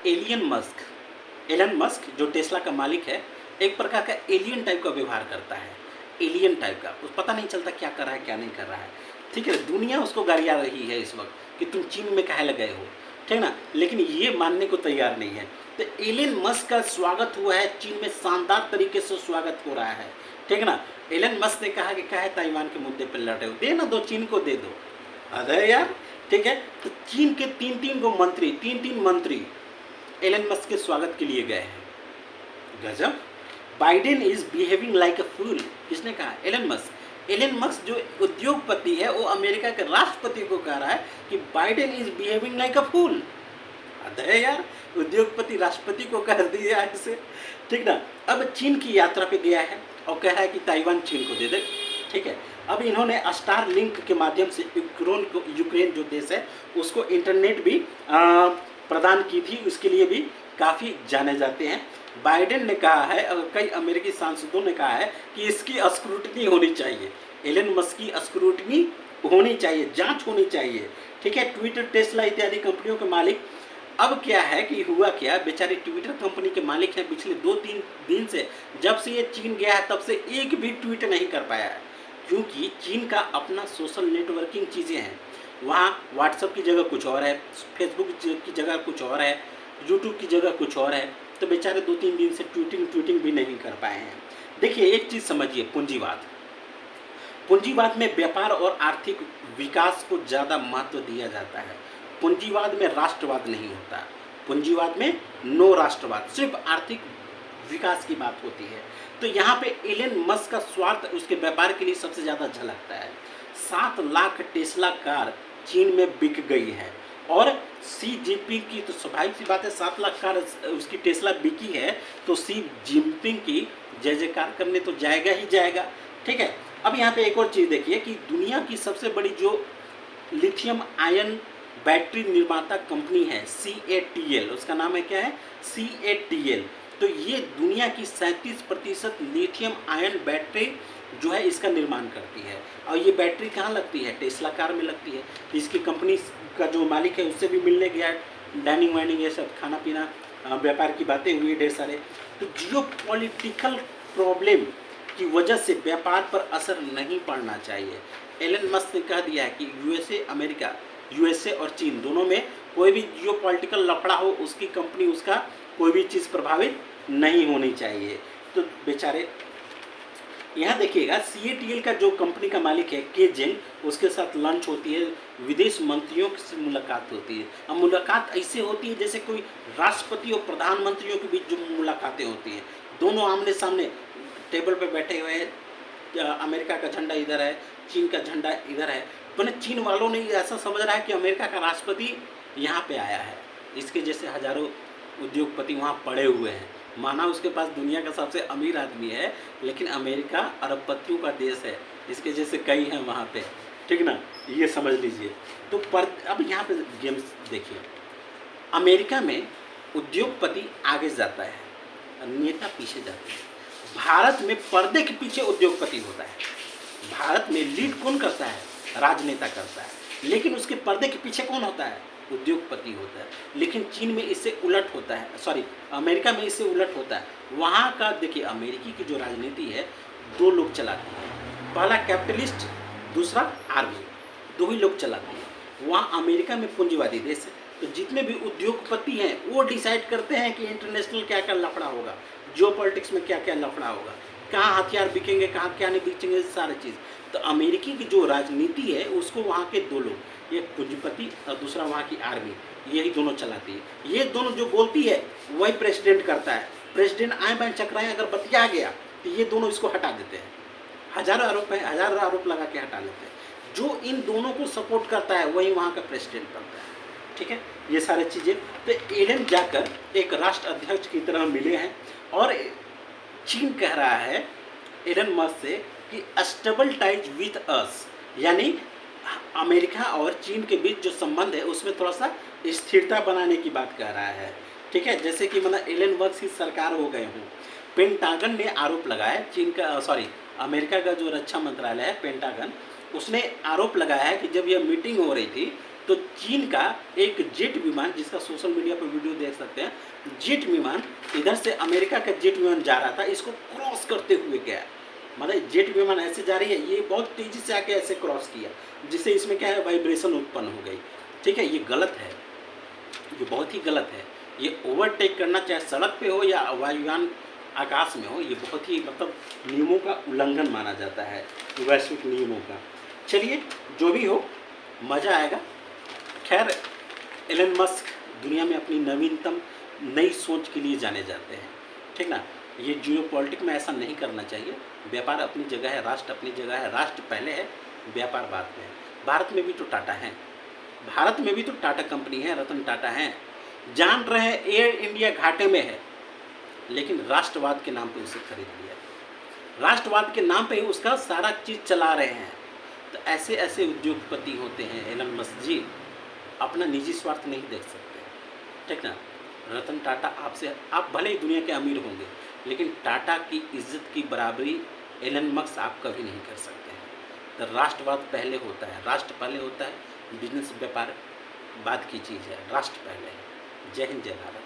Alien Musk Elon Musk जो Tesla का मालिक है, एक प्रकार का एलियन टाइप का व्यवहार करता है। एलियन टाइप का, उस पता नहीं चलता क्या कर रहा है क्या नहीं कर रहा है। ठीक है, दुनिया उसको गालिया रही है इस वक्त कि तुम चीन में काहे लगे हो, ठीक ना, लेकिन ये मानने को तैयार नहीं है। तो एलन मस्क का स्वागत हुआ है चीन में, शानदार तरीके से स्वागत हो रहा है, ठीक ना। एलन मस्क ने कहा कि काहे ताइवान के मुद्दे पर लड़े हो, दे ना दो, चीन को दे दो। अरे यार, ठीक है। तो चीन के तीन मंत्री एलन मस्क के स्वागत के लिए गए हैं। गजब। Biden is behaving like a fool, किसने कहा? Elon Musk. एलन मस्क जो उद्योगपति है वो अमेरिका के राष्ट्रपति को कह रहा है कि Biden is behaving like a fool. अरे यार, उद्योगपति राष्ट्रपति को कह दिया ऐसे, ठीक ना। अब चीन की यात्रा पे गया है और कह रहा है कि ताइवान चीन को दे दे, ठीक है। अब इन्होंने स्टार लिंक के माध्यम से यूक्रेन जो देश है उसको इंटरनेट भी प्रदान की थी, उसके लिए भी काफ़ी जाने जाते हैं। बाइडेन ने कहा है और कई अमेरिकी सांसदों ने कहा है कि इसकी स्क्रूटनी होनी चाहिए, एलन मस्क की स्क्रूटनी होनी चाहिए, जांच होनी चाहिए, ठीक है। ट्विटर, टेस्ला इत्यादि कंपनियों के मालिक, अब क्या है कि हुआ क्या, बेचारे ट्विटर कंपनी के मालिक हैं, पिछले 2-3 दिन से, जब से ये चीन गया है तब से एक भी ट्वीट नहीं कर पाया है, क्योंकि चीन का अपना सोशल नेटवर्किंग चीज़ें हैं। वहाँ व्हाट्सएप की जगह कुछ और है, फेसबुक की जगह कुछ और है, यूट्यूब की जगह कुछ और है, तो बेचारे 2-3 दिन से ट्वीटिंग भी नहीं कर पाए हैं। देखिए, एक चीज़ समझिए, पूंजीवाद में व्यापार और आर्थिक विकास को ज़्यादा महत्व दिया जाता है। पूंजीवाद में राष्ट्रवाद नहीं होता, पूंजीवाद में नो राष्ट्रवाद, सिर्फ आर्थिक विकास की बात होती है। तो यहाँ पे एलन मस्क का स्वार्थ उसके व्यापार के लिए सबसे ज़्यादा झलकता है। 7 लाख टेस्ला कार चीन में बिक गई है, और सी जिनपिंग की तो स्वाभाविक सी बात है, 7 लाख कार उसकी टेस्ला बिकी है तो सी जिनपिंग की जय जयकार करने तो जाएगा ही जाएगा, ठीक है। अब यहाँ पे एक और चीज़ देखिए कि दुनिया की सबसे बड़ी जो लिथियम आयन बैटरी निर्माता कंपनी है CATL, उसका नाम है क्या है, CATL। तो ये दुनिया की 37% लिथियम आयन बैटरी जो है इसका निर्माण करती है, और ये बैटरी कहाँ लगती है? टेस्ला कार में लगती है। तो इसकी कंपनी का जो मालिक है उससे भी मिलने गया है, डाइनिंग वाइनिंग ये सब खाना पीना, व्यापार की बातें हुई ढेर सारे। तो जियो पॉलिटिकल प्रॉब्लम की वजह से व्यापार पर असर नहीं पड़ना चाहिए। एलन मस्क ने कह दिया है कि यूएसए और चीन दोनों में कोई भी जियो पॉलिटिकल लफड़ा हो, उसकी कंपनी, उसका कोई भी चीज़ प्रभावित नहीं होनी चाहिए। तो बेचारे यहाँ देखिएगा, CATL का जो कंपनी का मालिक है के जेंग, उसके साथ लंच होती है, विदेश मंत्रियों से मुलाकात होती है। अब मुलाकात ऐसे होती है जैसे कोई राष्ट्रपति और प्रधानमंत्रियों के बीच जो मुलाकातें होती हैं, दोनों आमने सामने टेबल पर बैठे हुए हैं, अमेरिका का झंडा इधर है, चीन का झंडा इधर है। मैंने चीन वालों ने ऐसा समझ रहा है कि अमेरिका का राष्ट्रपति यहाँ पे आया है, इसके जैसे हजारों उद्योगपति वहाँ पड़े हुए हैं, माना उसके पास दुनिया का सबसे अमीर आदमी है, लेकिन अमेरिका अरबपतियों का देश है, इसके जैसे कई हैं वहाँ पे, ठीक ना, ये समझ लीजिए। तो अब यहाँ पे गेम्स देखिए, अमेरिका में उद्योगपति आगे जाता है, नेता पीछे जाते हैं। भारत में पर्दे के पीछे उद्योगपति होता है, भारत में लीड कौन करता है? राजनेता करता है, लेकिन उसके पर्दे के पीछे कौन होता है? उद्योगपति होता है। लेकिन चीन में इससे उलट होता है, सॉरी अमेरिका में इससे उलट होता है। वहाँ का देखिए, अमेरिकी की जो राजनीति है 2 लोग चलाते हैं, पहला कैपिटलिस्ट, दूसरा आर्मी, 2 ही लोग चलाते हैं। वहाँ अमेरिका में पूंजीवादी देश है, तो जितने भी उद्योगपति हैं वो डिसाइड करते हैं कि इंटरनेशनल क्या क्या लफड़ा होगा, जियो पॉलिटिक्स में क्या क्या लफड़ा होगा, कहाँ हथियार बिकेंगे, कहाँ क्या नहीं बिकेंगे, सारी चीज़। तो अमेरिकी की जो राजनीति है उसको वहाँ के 2 लोग, एक पूंजीपति और दूसरा वहाँ की आर्मी, यही दोनों चलाती है। ये दोनों जो बोलती है वही प्रेसिडेंट करता है। प्रेसिडेंट आए बाएं चकराएं अगर बतिया गया तो ये दोनों इसको हटा देते हैं, हजारों आरोप लगा के हटा लेते हैं। जो इन दोनों को सपोर्ट करता है वही वहाँ का प्रेसिडेंट बनता है, ठीक है। ये सारी चीज़ें, तो एलन जाकर एक राष्ट्र अध्यक्ष की तरह मिले हैं, और चीन कह रहा है एलन मस्क से कि स्टेबल टाइज विथ अस, यानी अमेरिका और चीन के बीच जो संबंध है उसमें थोड़ा सा स्थिरता बनाने की बात कह रहा है, ठीक है। जैसे कि मतलब एलन मस्क की सरकार हो गए हों। पेंटागन ने आरोप लगाया, अमेरिका का जो रक्षा मंत्रालय है पेंटागन, उसने आरोप लगाया है कि जब यह मीटिंग हो रही थी तो चीन का एक जेट विमान, जिसका सोशल मीडिया पर वीडियो देख सकते हैं, जेट विमान इधर से अमेरिका का जेट विमान जा रहा था, इसको क्रॉस करते हुए गया। मतलब जेट विमान ऐसे जा रही है, ये बहुत तेज़ी से आके ऐसे क्रॉस किया, जिससे इसमें क्या है, वाइब्रेशन उत्पन्न हो गई। ठीक है, ये गलत है, ये बहुत ही गलत है। ये ओवरटेक करना चाहे सड़क पे हो या वायुयान आकाश में हो, ये बहुत ही मतलब नियमों का उल्लंघन माना जाता है, वैश्विक नियमों का। चलिए जो भी हो, मज़ा आएगा। खैर, एलन मस्क दुनिया में अपनी नवीनतम नई सोच के लिए जाने जाते हैं, ठीक ना। ये जियोपॉलिटिक्स में ऐसा नहीं करना चाहिए। व्यापार अपनी जगह है, राष्ट्र अपनी जगह है, राष्ट्र पहले है, व्यापार बाद में है। भारत में भी तो टाटा है, भारत में भी तो टाटा कंपनी है, रतन टाटा हैं। जान रहे हैं एयर इंडिया घाटे में है, लेकिन राष्ट्रवाद के नाम पे उसे खरीद लिया, राष्ट्रवाद के नाम पे ही उसका सारा चीज़ चला रहे हैं। तो ऐसे ऐसे उद्योगपति होते हैं एलन मस्क जी, अपना निजी स्वार्थ नहीं देख सकते, ठीक ना। रतन टाटा आपसे, आप भले ही दुनिया के अमीर होंगे, लेकिन टाटा की इज्जत की बराबरी एलन मस्क आप कभी नहीं कर सकते हैं। तो राष्ट्रवाद पहले होता है, राष्ट्र पहले होता है, बिजनेस व्यापार बाद की चीज़ है, राष्ट्र पहले है। जय हिंद, जय भारत।